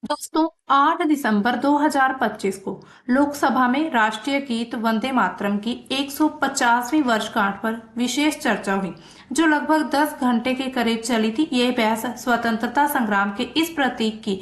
दोस्तों 8 दिसंबर 2025 को लोकसभा में राष्ट्रीय गीत वंदे मातरम की 150वीं वर्षगांठ पर विशेष चर्चा हुई, जो लगभग 10 घंटे के करीब चली थी। ये बहस स्वतंत्रता संग्राम के इस प्रतीक की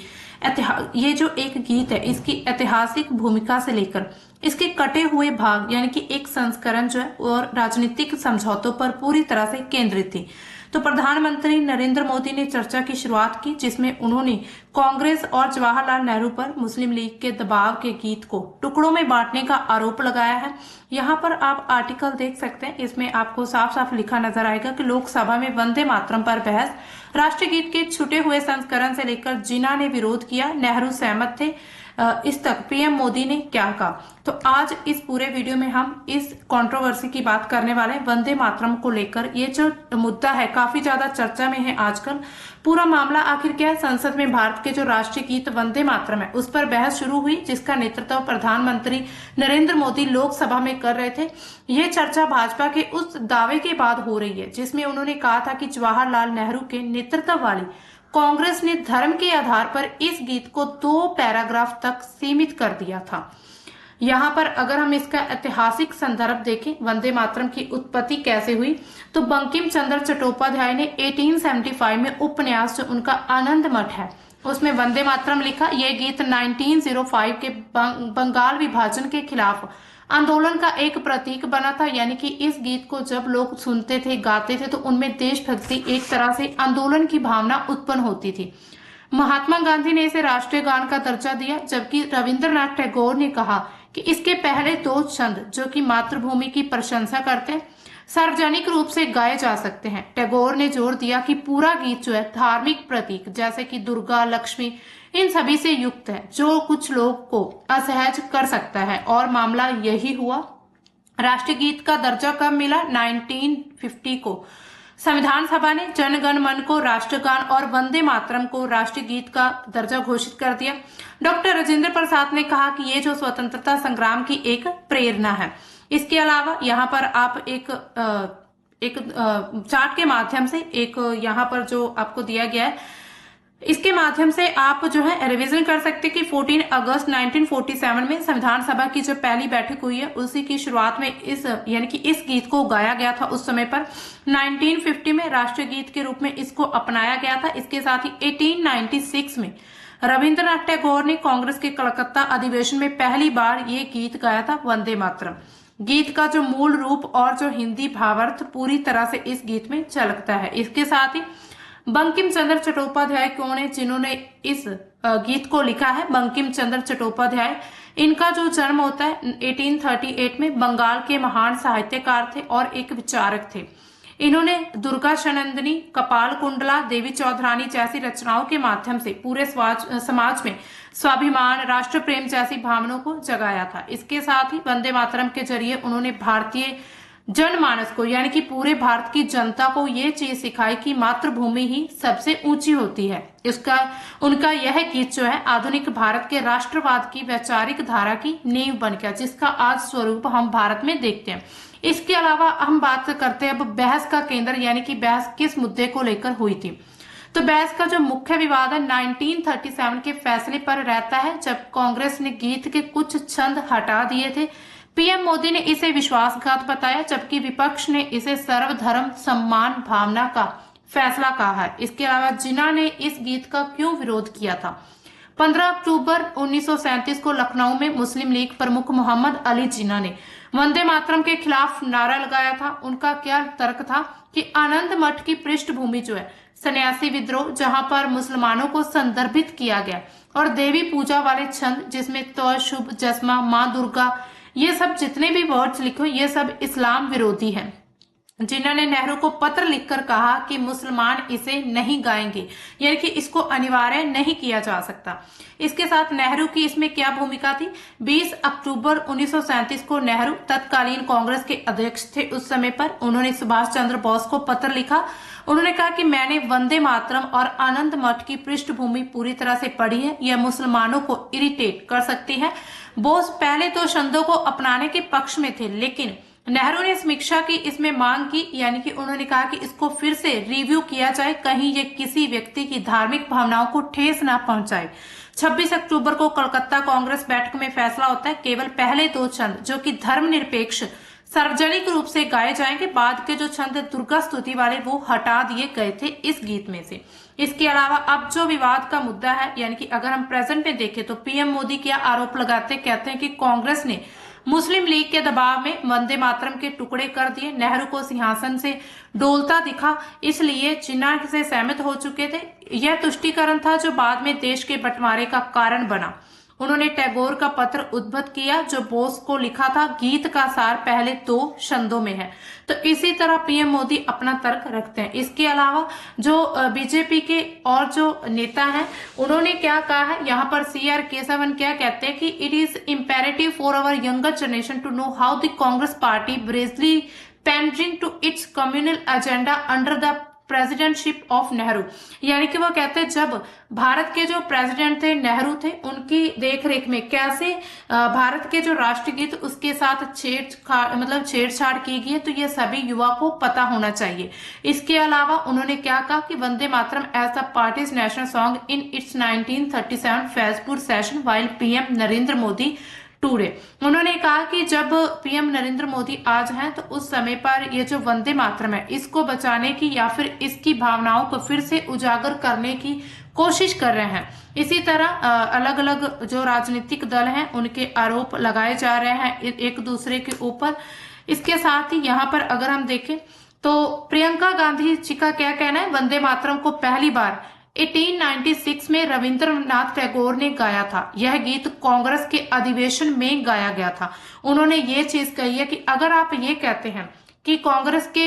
ये जो एक गीत है, इसकी ऐतिहासिक भूमिका से लेकर इसके कटे हुए भाग यानी कि एक संस्करण जो है और राजनीतिक समझौतों पर पूरी तरह से केंद्रित थी। तो प्रधानमंत्री नरेंद्र मोदी ने चर्चा की शुरुआत की, जिसमें उन्होंने कांग्रेस और जवाहरलाल नेहरू पर मुस्लिम लीग के दबाव के गीत को टुकड़ों में बांटने का आरोप लगाया है। यहाँ पर आप आर्टिकल देख सकते हैं, इसमें आपको साफ साफ लिखा नजर आएगा कि लोकसभा में वंदे मातरम पर बहस, राष्ट्रीय गीत के छुटे हुए संस्करण से लेकर जिन्ना ने विरोध किया, नेहरू सहमत थे, इस तक पीएम मोदी ने क्या कहा। तो आज इस पूरे वीडियो में हम इस कंट्रोवर्सी की बात करने वाले हैं। वंदे मातरम को लेकर ये जो मुद्दा है काफी ज्यादा चर्चा में है आजकल। पूरा मामला आखिर क्या है? संसद में भारत के जो राष्ट्रीय गीत वंदे मातरम है उस पर बहस शुरू हुई, जिसका नेतृत्व प्रधानमंत्री नरेंद्र मोदी लोकसभा में कर रहे थे। ये चर्चा भाजपा के उस दावे के बाद हो रही है जिसमें उन्होंने कहा था कि जवाहरलाल नेहरू के नेतृत्व वाली कांग्रेस ने धर्म के आधार पर इस गीत को 2 पैराग्राफ तक सीमित कर दिया था। यहाँ पर अगर हम इसका ऐतिहासिक संदर्भ देखें, वंदे मातरम की उत्पत्ति कैसे हुई, तो बंकिम चंद्र चट्टोपाध्याय ने 1875 में उपन्यास जो उनका आनंद मठ है उसमें वंदे मातरम लिखा। यह गीत 1905 के बंगाल विभाजन के खिलाफ आंदोलन का एक प्रतीक बना था। यानी कि इस गीत को जब लोग सुनते थे, गाते थे, तो उनमें देशभक्ति, एक तरह से आंदोलन की भावना उत्पन्न होती थी। महात्मा गांधी ने इसे राष्ट्रीय गान का दर्जा दिया, जबकि रविंद्रनाथ टैगोर ने कहा कि इसके पहले 2 छंद जो कि मातृभूमि की प्रशंसा करते हैं सार्वजनिक रूप से गाए जा सकते हैं। टैगोर ने जोर दिया कि पूरा गीत जो है धार्मिक प्रतीक जैसे कि दुर्गा, लक्ष्मी, इन सभी से युक्त है, जो कुछ लोग को असहज कर सकता है, और मामला यही हुआ। राष्ट्रीय गीत का दर्जा कब मिला? 1950 को संविधान सभा ने जन गण मन को राष्ट्रगान और वंदे मातरम को राष्ट्रीय गीत का दर्जा घोषित कर दिया। डॉक्टर राजेंद्र प्रसाद ने कहा कि ये जो स्वतंत्रता संग्राम की एक प्रेरणा है। इसके अलावा यहाँ पर आप एक चार्ट के माध्यम से एक यहाँ पर जो आपको दिया गया है, इसके माध्यम से आप जो है रिवीजन कर सकते हैं कि 14 अगस्त 1947 में संविधान सभा की जो पहली बैठक हुई है उसी की शुरुआत में इस यानी कि इस गीत को गाया गया था। उस समय पर 1950 में राष्ट्रीय गीत के रूप में इसको अपनाया गया था। इसके साथ ही 1896 में रविंद्रनाथ टैगोर ने कांग्रेस के कलकत्ता अधिवेशन में पहली बार ये गीत गाया था, वंदे मातरम। गीत का जो मूल रूप और जो हिंदी भावार्थ पूरी तरह से इस गीत में झलकता है। इसके साथ ही बंकिम चंद्र चट्टोपाध्याय कौन है जिन्होंने इस गीत को लिखा है? बंकिम चंद्र चट्टोपाध्याय, इनका जो जन्म होता है 1838 में, बंगाल के महान साहित्यकार थे और एक विचारक थे। इन्होंने दुर्गा शनंदनी, कपाल कुंडला, देवी चौधरानी जैसी रचनाओं के माध्यम से पूरे समाज में स्वाभिमान, राष्ट्र प्रेम जैसी भावनाओं को जगाया था। इसके साथ ही वंदे मातरम के जरिए उन्होंने भारतीय जनमानस को यानी कि पूरे भारत की जनता को ये चीज सिखाई कि मातृभूमि ही सबसे ऊंची होती है। उनका यह गीत जो है आधुनिक भारत के राष्ट्रवाद की वैचारिक धारा की नींव बन गया, जिसका आज स्वरूप हम भारत में देखते हैं। इसके अलावा हम बात करते हैं अब बहस का केंद्र, यानी कि बहस किस मुद्दे को लेकर हुई थी। तो बहस का जो मुख्य विवाद है 1937 के फैसले पर रहता है, जब कांग्रेस ने गीत के कुछ छंद हटा दिए थे। पीएम मोदी ने इसे विश्वासघात बताया, जबकि विपक्ष ने इसे सर्वधर्म सम्मान भावना का फैसला कहा है। इसके अलावा जिन्ना ने इस गीत का क्यों विरोध किया था? 15 अक्टूबर 1937 को लखनऊ में मुस्लिम लीग प्रमुख मोहम्मद अली जिन्ना ने वंदे मातरम के खिलाफ नारा लगाया था। उनका क्या तर्क था कि आनंद मठ की पृष्ठभूमि जो है सन्यासी विद्रोह, जहां पर मुसलमानों को संदर्भित किया गया, और देवी पूजा वाले छंद जिसमें तो शुभ, जस्मा, माँ दुर्गा, ये सब जितने भी वर्ड्स लिखे ये सब इस्लाम विरोधी हैं। जिन्होंने नेहरू को पत्र लिखकर कहा कि मुसलमान इसे नहीं गाएंगे, यानी कि इसको अनिवार्य नहीं किया जा सकता। इसके साथ नेहरू की इसमें क्या भूमिका थी? 20 अक्टूबर 1937 को नेहरू तत्कालीन कांग्रेस के अध्यक्ष थे। उस समय पर उन्होंने सुभाष चंद्र बोस को पत्र लिखा। उन्होंने कहा कि मैंने वंदे मातरम और आनंद मठ की पृष्ठभूमि पूरी तरह से पढ़ी है, यह मुसलमानों को इरिटेट कर सकती है। बोस पहले तो छंदों को अपनाने के पक्ष में थे, लेकिन नेहरू ने समीक्षा की, इसमें मांग की, यानी कि उन्होंने कहा कि इसको फिर से रिव्यू किया जाए, कहीं ये किसी व्यक्ति की धार्मिक भावनाओं को ठेस ना पहुंचाए। 26 अक्टूबर को कोलकाता कांग्रेस बैठक में फैसला होता है, केवल पहले 2 छंद जो कि धर्मनिरपेक्ष सार्वजनिक रूप से गाए जाएंगे, बाद के जो छंद दुर्गा स्तुति वाले वो हटा दिए गए थे इस गीत में से। इसके अलावा अब जो विवाद का मुद्दा है, यानी कि अगर हम प्रेजेंट में देखें तो पीएम मोदी क्या आरोप लगाते, कहते हैं कि कांग्रेस ने मुस्लिम लीग के दबाव में वंदे मातरम के टुकड़े कर दिए, नेहरू को सिंहासन से डोलता दिखा, इसलिए जिन्ना से सहमत हो चुके थे। यह तुष्टीकरण था जो बाद में देश के बंटवारे का कारण बना। उन्होंने टैगोर का पत्र उद्धृत किया जो बोस को लिखा था, गीत का सार पहले 2 छंदों में है। तो इसी तरह पीएम मोदी अपना तर्क रखते हैं। इसके अलावा जो बीजेपी के और जो नेता हैं उन्होंने क्या कहा है, यहाँ पर CR केशवन क्या कहते हैं कि it is imperative for our younger generation to know how the Congress party brazenly pandering to its communal agenda under the presidentship of Nehru. यानी कि वो कहते हैं जब भारत के जो प्रेसिडेंट थे नेहरू थे, उनकी देखरेख में कैसे भारत के जो राष्ट्रगीत उसके साथ छेड़छाड़ की गई है, तो ये सभी युवा को पता होना चाहिए। इसके अलावा उन्होंने क्या कहा कि Vande Mataram as the party's national song in its 1937 Faizpur session while PM Narendra Modi today. उन्होंने कहा कि जब पीएम नरेंद्र मोदी आज हैं तो उस समय पर ये जो वंदे मातरम है इसको बचाने की या फिर इसकी भावनाओं को फिर से उजागर करने की कोशिश कर रहे हैं। इसी तरह अलग अलग जो राजनीतिक दल हैं उनके आरोप लगाए जा रहे हैं एक दूसरे के ऊपर। इसके साथ ही यहाँ पर अगर हम देखें तो प्रियंका गांधी जी का क्या कहना है, वंदे मातरम को पहली बार 1896 में रविंद्रनाथ टैगोर ने गाया था। यह गीत कांग्रेस के अधिवेशन में गाया गया था। उन्होंने ये चीज कही है कि अगर आप ये कहते हैं कि कांग्रेस के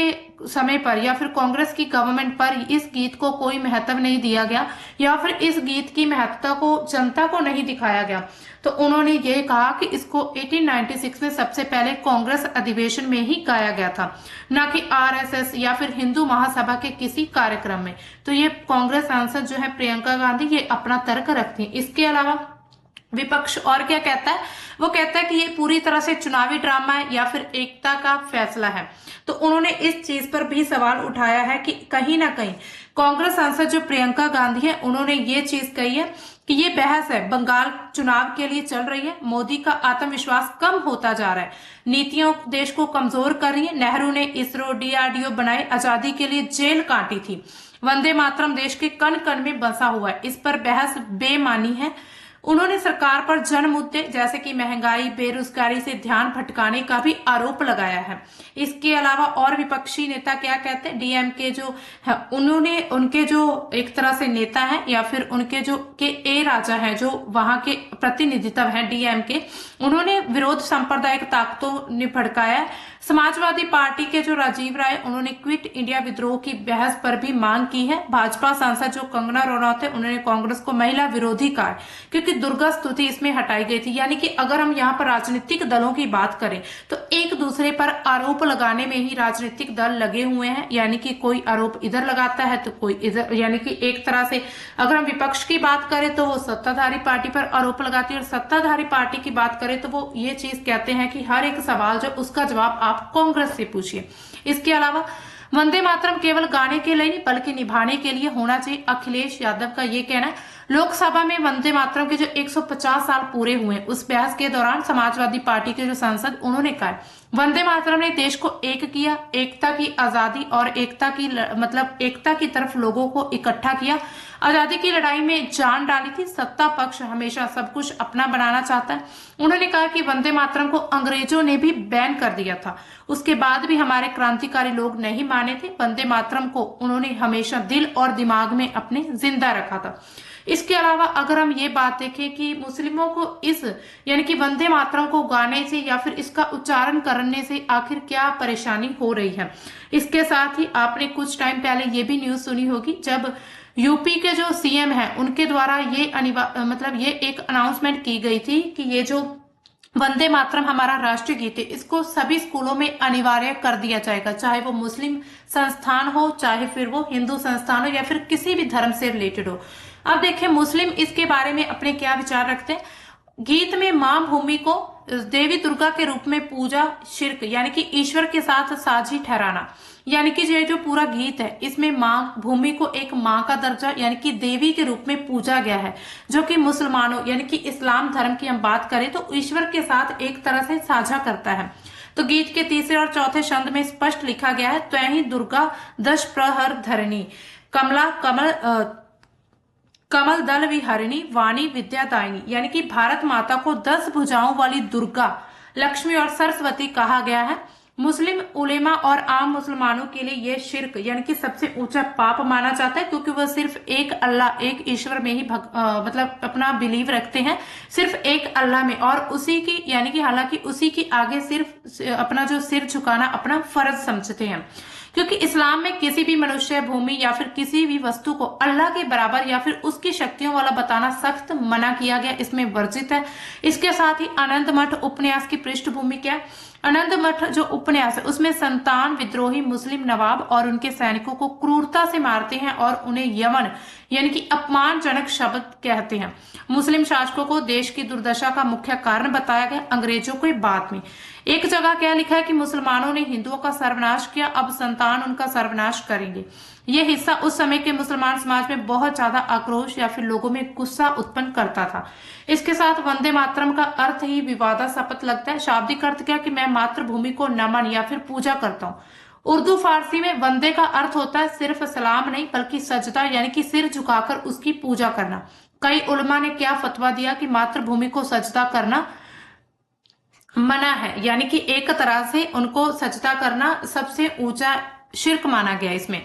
समय पर या फिर कांग्रेस की गवर्नमेंट पर इस गीत को कोई महत्व नहीं दिया गया या फिर इस गीत की महत्ता को जनता को नहीं दिखाया गया, तो उन्होंने ये कहा कि इसको 1896 में सबसे पहले कांग्रेस अधिवेशन में ही गाया गया था, ना कि RSS या फिर हिंदू महासभा के किसी कार्यक्रम में। तो ये कांग्रेस सांसद जो है प्रियंका गांधी ये अपना तर्क रखती है। इसके अलावा विपक्ष और क्या कहता है, वो कहता है कि ये पूरी तरह से चुनावी ड्रामा है या फिर एकता का फैसला है। तो उन्होंने इस चीज पर भी सवाल उठाया है कि कहीं ना कहीं कांग्रेस सांसद जो प्रियंका गांधी है उन्होंने ये चीज कही है कि ये बहस है बंगाल चुनाव के लिए चल रही है, मोदी का आत्मविश्वास कम होता जा रहा है, नीतियों देश को कमजोर कर रही है। नेहरू ने इसरो DRDO बनाए, आजादी के लिए जेल काटी थी, वंदे मातरम देश के कण कण में बसा हुआ है, इस पर बहस बेमानी है। उन्होंने सरकार पर जन मुद्दे जैसे कि महंगाई बेरोजगारी से ध्यान भटकाने का भी आरोप लगाया है। इसके अलावा और विपक्षी नेता क्या कहते हैं, DMK जो है उन्होंने उनके जो एक तरह से नेता है या फिर उनके जो A राजा है जो वहां के प्रतिनिधित्व है DMK, उन्होंने विरोध सांप्रदायिक ताकतों ने भड़काया। समाजवादी पार्टी के जो राजीव राय उन्होंने क्विट इंडिया विद्रोह की बहस पर भी मांग की है। भाजपा सांसद जो कंगना रनौत है उन्होंने कांग्रेस को महिला विरोधी कहा क्योंकि दुर्गा स्तुति इसमें हटाई गई थी। यानी कि अगर हम यहाँ पर राजनीतिक दलों की बात करें तो एक दूसरे पर आरोप लगाने में ही राजनीतिक दल लगे हुए हैं, यानी कि कोई आरोप इधर लगाता है तो कोई इधर, यानी कि एक तरह से अगर हम विपक्ष की बात करें तो वो सत्ताधारी पार्टी पर आरोप लगाती है और सत्ताधारी पार्टी की बात करें तो वो ये चीज कहते हैं कि हर एक सवाल जो उसका जवाब आप कांग्रेस से पूछिए। इसके अलावा वंदे मातरम केवल गाने के लिए नहीं बल्कि निभाने के लिए होना चाहिए, अखिलेश यादव का ये कहना है। लोकसभा में वंदे मातरम के जो 150 साल पूरे हुए उस बहस के दौरान समाजवादी पार्टी के जो सांसद उन्होंने कहा वंदे मातरम ने देश को एक किया, एकता की आजादी और एकता की तरफ लोगों को इकट्ठा किया, आजादी की लड़ाई में जान डाली थी। सत्ता पक्ष हमेशा सब कुछ अपना बनाना चाहता है। उन्होंने कहा कि वंदे मातरम को अंग्रेजों ने भी बैन कर दिया था, उसके बाद भी हमारे क्रांतिकारी लोग नहीं माने थे। वंदे मातरम को उन्होंने हमेशा दिल और दिमाग में अपने जिंदा रखा था। इसके अलावा अगर हम ये बात देखें कि मुस्लिमों को इस यानी कि वंदे मातरम को गाने से या फिर इसका उच्चारण करने से आखिर क्या परेशानी हो रही है, इसके साथ ही आपने कुछ टाइम पहले ये भी न्यूज सुनी होगी जब यूपी के जो CM है उनके द्वारा ये ये एक अनाउंसमेंट की गई थी कि ये जो वंदे मातरम हमारा राष्ट्रीय गीत है इसको सभी स्कूलों में अनिवार्य कर दिया जाएगा, चाहे वो मुस्लिम संस्थान हो चाहे फिर वो हिंदू संस्थान हो या फिर किसी भी धर्म से रिलेटेड हो। अब देखिए मुस्लिम इसके बारे में अपने क्या विचार रखते हैं। गीत में मां भूमि को देवी दुर्गा के रूप में पूजा शिर्क यानी कि ईश्वर के साथ साझी ठहराना, यानी कि ये जो पूरा गीत है इसमें मां भूमि को एक मां का दर्जा यानी कि देवी के रूप में पूजा गया है, जो कि मुसलमानों यानी कि इस्लाम धर्म की हम बात करें तो ईश्वर के साथ एक तरह से साझा करता है। तो गीत के तीसरे और चौथे छंद में स्पष्ट लिखा गया है, त्वहि दुर्गा दश प्रहर धरणी कमला कमल दल विहरिणी वाणी विद्यादायिनी, यानी कि भारत माता को 10 भुजाओं वाली दुर्गा, लक्ष्मी और सरस्वती कहा गया है। मुस्लिम उलेमा और आम मुसलमानों के लिए यह शिर्क यानी कि सबसे ऊंचा पाप माना जाता है, क्योंकि वह सिर्फ एक अल्लाह एक ईश्वर में ही मतलब अपना बिलीव रखते हैं, सिर्फ एक अल्लाह में, और उसी की यानी कि हालांकि उसी के आगे सिर्फ अपना जो सिर झुकाना अपना फर्ज समझते हैं, क्योंकि इस्लाम में किसी भी मनुष्य, भूमि या फिर किसी भी वस्तु को अल्लाह के बराबर या फिर उसकी शक्तियों वाला बताना सख्त मना किया गया, इसमें वर्जित है। इसके साथ ही आनंद मठ उपन्यास की पृष्ठभूमि क्या है? आनंद मठ जो उपन्यास है उसमें संतान विद्रोही मुस्लिम नवाब और उनके सैनिकों को क्रूरता से मारते हैं और उन्हें यमन यानी कि अपमानजनक शब्द कहते हैं। मुस्लिम शासकों को देश की दुर्दशा का मुख्य कारण बताया गया, अंग्रेजों को बाद में। एक जगह क्या लिखा है कि मुसलमानों ने हिंदुओं का सर्वनाश किया, अब संतान उनका सर्वनाश करेंगे। यह हिस्सा उस समय के मुसलमान समाज में बहुत ज्यादा आक्रोश या फिर लोगों में गुस्सा उत्पन्न करता था। इसके साथ वंदे मातरम का अर्थ ही विवादास्पद लगता है। शाब्दिक अर्थ क्या कि मैं मातृभूमि को नमन या फिर पूजा करता हूँ। उर्दू फारसी में वंदे का अर्थ होता है सिर्फ सलाम नहीं बल्कि सजदा यानी कि सिर झुकाकर उसकी पूजा करना। कई उलमा ने क्या फतवा दिया कि मातृभूमि को सजदा करना मना है, यानी कि एक तरह से उनको सजदा करना सबसे ऊंचा शिर्क माना गया। इसमें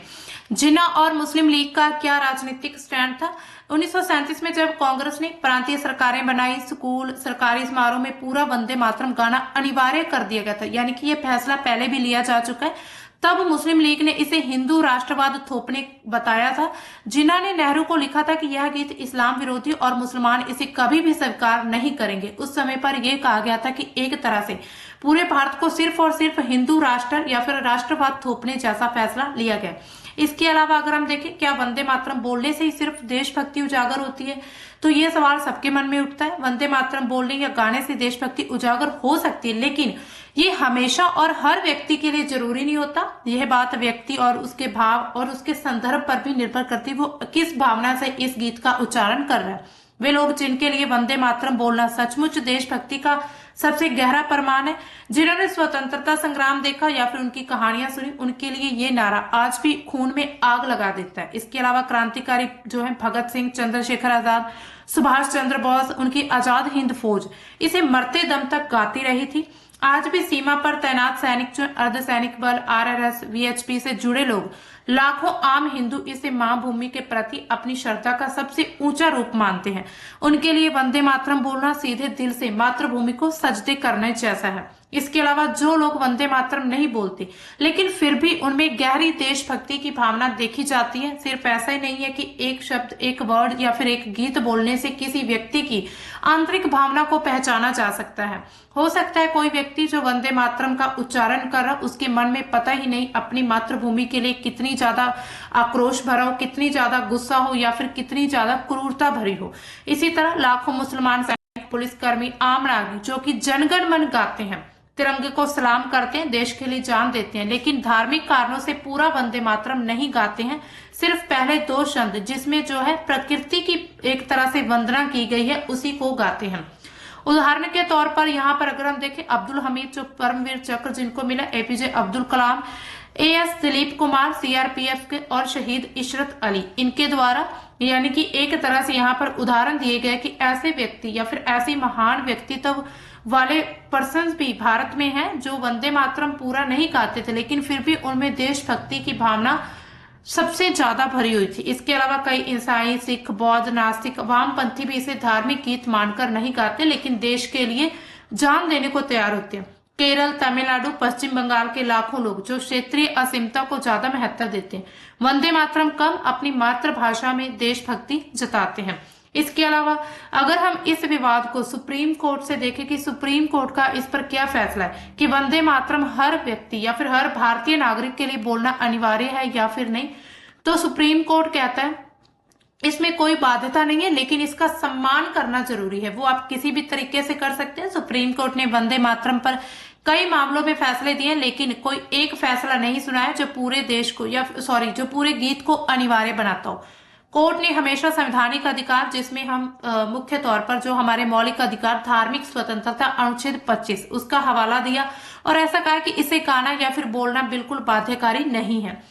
जिन्ना और मुस्लिम लीग का क्या राजनीतिक स्टैंड था? 1937 में जब कांग्रेस ने प्रांतीय सरकारें बनाई, स्कूल सरकारी समारोह में पूरा वंदे मातरम गाना अनिवार्य कर दिया गया था, यानी कि यह फैसला पहले भी लिया जा चुका है। तब मुस्लिम लीग ने इसे हिंदू राष्ट्रवाद थोपने बताया था। जिन्ना ने नेहरू को लिखा था कि यह गीत इस्लाम विरोधी और मुसलमान इसे कभी भी स्वीकार नहीं करेंगे। उस समय पर यह कहा गया था कि एक तरह से पूरे भारत को सिर्फ और सिर्फ हिंदू राष्ट्र या फिर राष्ट्रवाद थोपने जैसा फैसला लिया गया। इसके अलावा अगर हम देखें क्या वंदे मातरम बोलने से ही सिर्फ देशभक्ति उजागर होती है? तो ये सवाल सबके मन में उठता है। वंदे मातरम बोलने या गाने से देशभक्ति उजागर हो सकती है, लेकिन ये हमेशा और हर व्यक्ति के लिए जरूरी नहीं होता। यह बात व्यक्ति और उसके भाव और उसके संदर्भ पर भी निर्भर करती है, वो किस भावना से इस गीत का उच्चारण कर रहा है। वे लोग जिनके लिए वंदे मातरम बोलना सचमुच देशभक्ति का सबसे गहरा प्रमाण है, जिन्होंने स्वतंत्रता संग्राम देखा या फिर उनकी कहानियां सुनी, उनके लिए ये नारा आज भी खून में आग लगा देता है। इसके अलावा क्रांतिकारी जो है भगत सिंह, चंद्रशेखर आजाद, सुभाष चंद्र बोस, उनकी आजाद हिंद फौज इसे मरते दम तक गाती रही थी। आज भी सीमा पर तैनात सैनिक, जो अर्धसैनिक बल, आरआरएस, वीएचपी से जुड़े लोग, लाखों आम हिंदू इसे मां भूमि के प्रति अपनी श्रद्धा का सबसे ऊंचा रूप मानते हैं। उनके लिए वंदे मातरम बोलना सीधे दिल से मातृभूमि को सजदे करने जैसा है। इसके अलावा जो लोग वंदे मातरम नहीं बोलते लेकिन फिर भी उनमें गहरी देशभक्ति की भावना देखी जाती है, सिर्फ ऐसा ही नहीं है कि एक शब्द, एक वर्ड या फिर एक गीत बोलने से किसी व्यक्ति की आंतरिक भावना को पहचाना जा सकता है। हो सकता है कोई व्यक्ति जो वंदे मातरम का उच्चारण कर रहा, उसके मन में पता ही नहीं अपनी मातृभूमि के लिए कितनी ज्यादा आक्रोश भरा हो, कितनी ज्यादा गुस्सा हो या फिर कितनी ज्यादा क्रूरता भरी हो। इसी तरह लाखों मुसलमान सैनिक, पुलिसकर्मी, आम नागरिक जो कि जनगण मन गाते हैं, तिरंगे को सलाम करते हैं, देश के लिए जान देते हैं, लेकिन धार्मिक कारणों से पूरा वंदे मातरम नहीं गाते हैं, सिर्फ पहले 2 छंद जिसमें जो है प्रकृति की एक तरह से वंदना की गई है उसी को गाते हैं। उदाहरण के तौर पर यहाँ पर अगर हम देखें, अब्दुल हमीद जो परमवीर चक्र जिनको मिला, APJ Abdul Kalam, as Dilip Kumar CRPF के, और शहीद इशरत अली, इनके द्वारा यानी कि एक तरह से यहाँ पर उदाहरण दिए गए कि ऐसे व्यक्ति या फिर ऐसी महान व्यक्तित्व वाले पर्सन भी भारत में हैं जो वंदे मातरम पूरा नहीं गाते थे, लेकिन फिर भी उनमें देशभक्ति की भावना सबसे ज्यादा भरी हुई थी। इसके अलावा कई ईसाई, सिख, बौद्ध, नास्तिक, वामपंथी भी इसे धार्मिक गीत मानकर नहीं गाते, लेकिन देश के लिए जान देने को तैयार होते हैं। केरल, तमिलनाडु, पश्चिम बंगाल के लाखों लोग जो क्षेत्रीय असीमता को ज्यादा महत्व देते हैं, वंदे मातरम कम अपनी मातृभाषा में देशभक्ति जताते हैं। इसके अलावा अगर हम इस विवाद को सुप्रीम कोर्ट से देखें कि सुप्रीम कोर्ट का इस पर क्या फैसला है कि वंदे मातरम हर व्यक्ति या फिर हर भारतीय नागरिक के लिए बोलना अनिवार्य है या फिर नहीं, तो सुप्रीम कोर्ट कहता है इसमें कोई बाध्यता नहीं है, लेकिन इसका सम्मान करना जरूरी है। वो आप किसी भी तरीके से कर सकते हैं। सुप्रीम कोर्ट ने वंदे मातरम पर कई मामलों में फैसले दिए, लेकिन कोई एक फैसला नहीं सुना है जो पूरे देश को जो पूरे गीत को अनिवार्य बनाता हो। कोर्ट ने हमेशा संवैधानिक अधिकार, जिसमें हम मुख्य तौर पर जो हमारे मौलिक अधिकार धार्मिक स्वतंत्रता अनुच्छेद 25 उसका हवाला दिया और ऐसा कहा कि इसे गाना या फिर बोलना बिल्कुल बाध्यकारी नहीं है।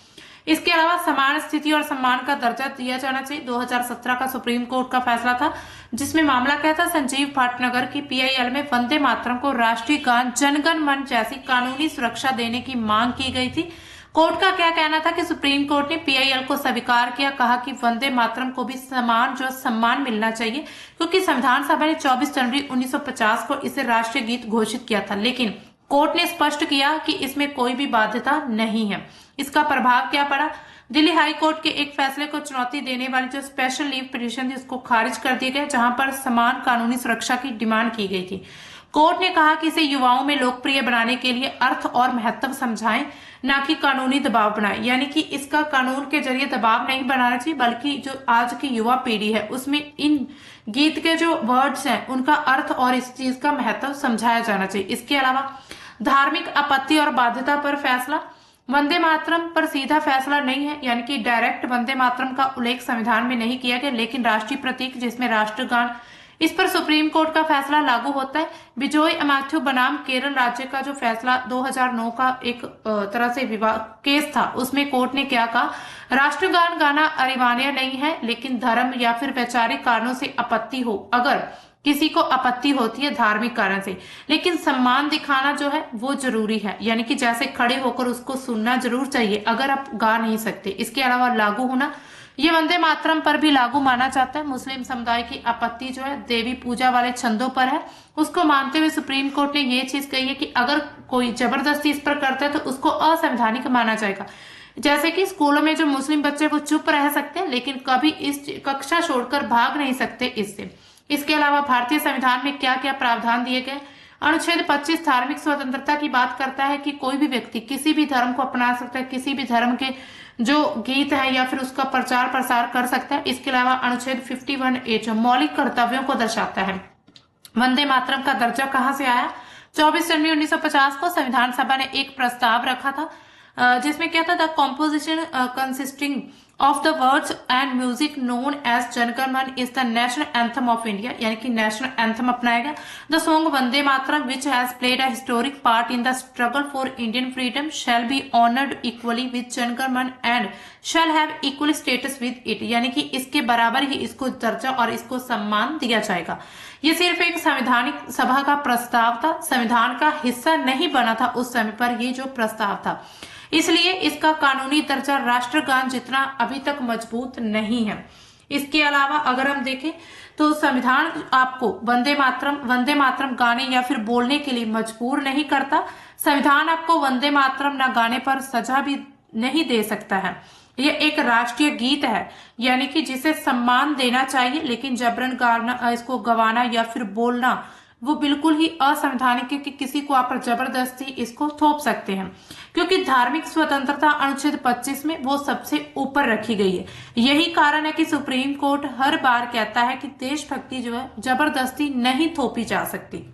इसके अलावा समान स्थिति और सम्मान का दर्जा दिया जाना चाहिए। 2017 का सुप्रीम कोर्ट का फैसला था, जिसमें मामला क्या था, संजीव भाटनगर की पीआईएल में वंदे मातरम को राष्ट्रीय गान जनगण मन जैसी कानूनी सुरक्षा देने की मांग की गई थी। कोर्ट का क्या कहना था कि सुप्रीम कोर्ट ने पीआईएल को स्वीकार किया, कहा कि वंदे मातरम को भी समान सम्मान मिलना चाहिए, क्योंकि संविधान सभा ने 24 जनवरी 1950 को इसे राष्ट्रीय गीत घोषित किया था। लेकिन कोर्ट ने स्पष्ट किया कि इसमें कोई भी बाध्यता नहीं है। इसका प्रभाव क्या पड़ा? दिल्ली हाई कोर्ट के एक फैसले को चुनौती देने वाली जो स्पेशल लीव पिटीशन थी उसको खारिज कर दिया गया, जहां पर समान कानूनी सुरक्षा की डिमांड की गई थी। कोर्ट ने कहा कि इसे युवाओं में लोकप्रिय बनाने के लिए अर्थ और महत्व समझाएं, ना कि कानूनी दबाव बनाएं। यानी कि इसका कानून के जरिए दबाव नहीं बनाना चाहिए, बल्कि जो आज की युवा पीढ़ी है उसमें इन गीत के जो वर्ड्स हैं उनका अर्थ और इस चीज का महत्व समझाया जाना चाहिए। इसके अलावा धार्मिक आपत्ति और बाध्यता पर फैसला, वंदे मातरम पर सीधा फैसला नहीं है, यानी कि डायरेक्ट वंदे मातरम का उल्लेख संविधान में नहीं किया गया, लेकिन राष्ट्रीय प्रतीक जिसमें राष्ट्रगान, इस पर सुप्रीम कोर्ट का फैसला लागू होता है। बिजोय अमाथ्यू बनाम केरल राज्य का जो फैसला 2009 का एक तरह से विवाद केस था, उसमें कोर्ट ने क्या कहा, राष्ट्रगान गाना अनिवार्य नहीं है, लेकिन धर्म या फिर वैचारिक कारणों से आपत्ति हो, अगर किसी को आपत्ति होती है धार्मिक कारण से, लेकिन सम्मान दिखाना जो है वो जरूरी है। यानी कि जैसे खड़े होकर उसको सुनना जरूर चाहिए अगर आप गा नहीं सकते। इसके अलावा लागू होना, ये वंदे मातरम पर भी लागू माना जाता है। मुस्लिम समुदाय की आपत्ति जो है देवी पूजा वाले छंदों पर है, उसको मानते हुए सुप्रीम कोर्ट ने ये चीज कही है कि अगर कोई जबरदस्ती इस पर करता है तो उसको असंवैधानिक माना जाएगा। जैसे कि स्कूलों में जो मुस्लिम बच्चे वो चुप रह सकते हैं, लेकिन कभी इस कक्षा छोड़कर भाग नहीं सकते इससे। इसके अलावा भारतीय संविधान में क्या क्या प्रावधान दिए गए, अनुच्छेद 25 धार्मिक स्वतंत्रता की बात करता है कि कोई भी व्यक्ति किसी भी धर्म को अपना सकता है, किसी भी धर्म के जो गीत है या फिर उसका प्रचार प्रसार कर सकता है। इसके अलावा अनुच्छेद 51A जो मौलिक कर्तव्यों को दर्शाता है। वंदे मातरम का दर्जा कहां से आया? 24 जनवरी 1950 को संविधान सभा ने एक प्रस्ताव रखा था, जिसमें क्या था, the composition consisting of the words and music known as जनगण मन is the national anthem of India, यानी कि नेशनल एंथम अपनाया गया। The song Vande Mataram which has played a historic part in the struggle for Indian freedom shall be honoured equally with जनगण मन and shall have equal status with it, यानी कि इसके बराबर ही इसको दर्जा और इसको सम्मान दिया जाएगा। ये सिर्फ एक संवैधानिक सभा का प्रस्ताव था, संविधान का हिस्सा नहीं बना था उस समय पर ये जो प्रस्ताव था, इसलिए इसका कानूनी दर्जा राष्ट्रगान जितना अभी तक मजबूत नहीं है। इसके अलावा अगर हम देखें तो संविधान आपको वंदे मातरम गाने या फिर बोलने के लिए मजबूर नहीं करता। संविधान आपको वंदे मातरम ना गाने पर सजा भी नहीं दे सकता है। यह एक राष्ट्रीय गीत है, यानी कि जिसे सम्मान देना चाहिए, लेकिन जबरन गाना, इसको गवाना या फिर बोलना वो बिल्कुल ही असंवैधानिक है कि किसी को आप जबरदस्ती इसको थोप सकते हैं, क्योंकि धार्मिक स्वतंत्रता अनुच्छेद 25 में वो सबसे ऊपर रखी गई है। यही कारण है कि सुप्रीम कोर्ट हर बार कहता है कि देशभक्ति जो है जबरदस्ती नहीं थोपी जा सकती।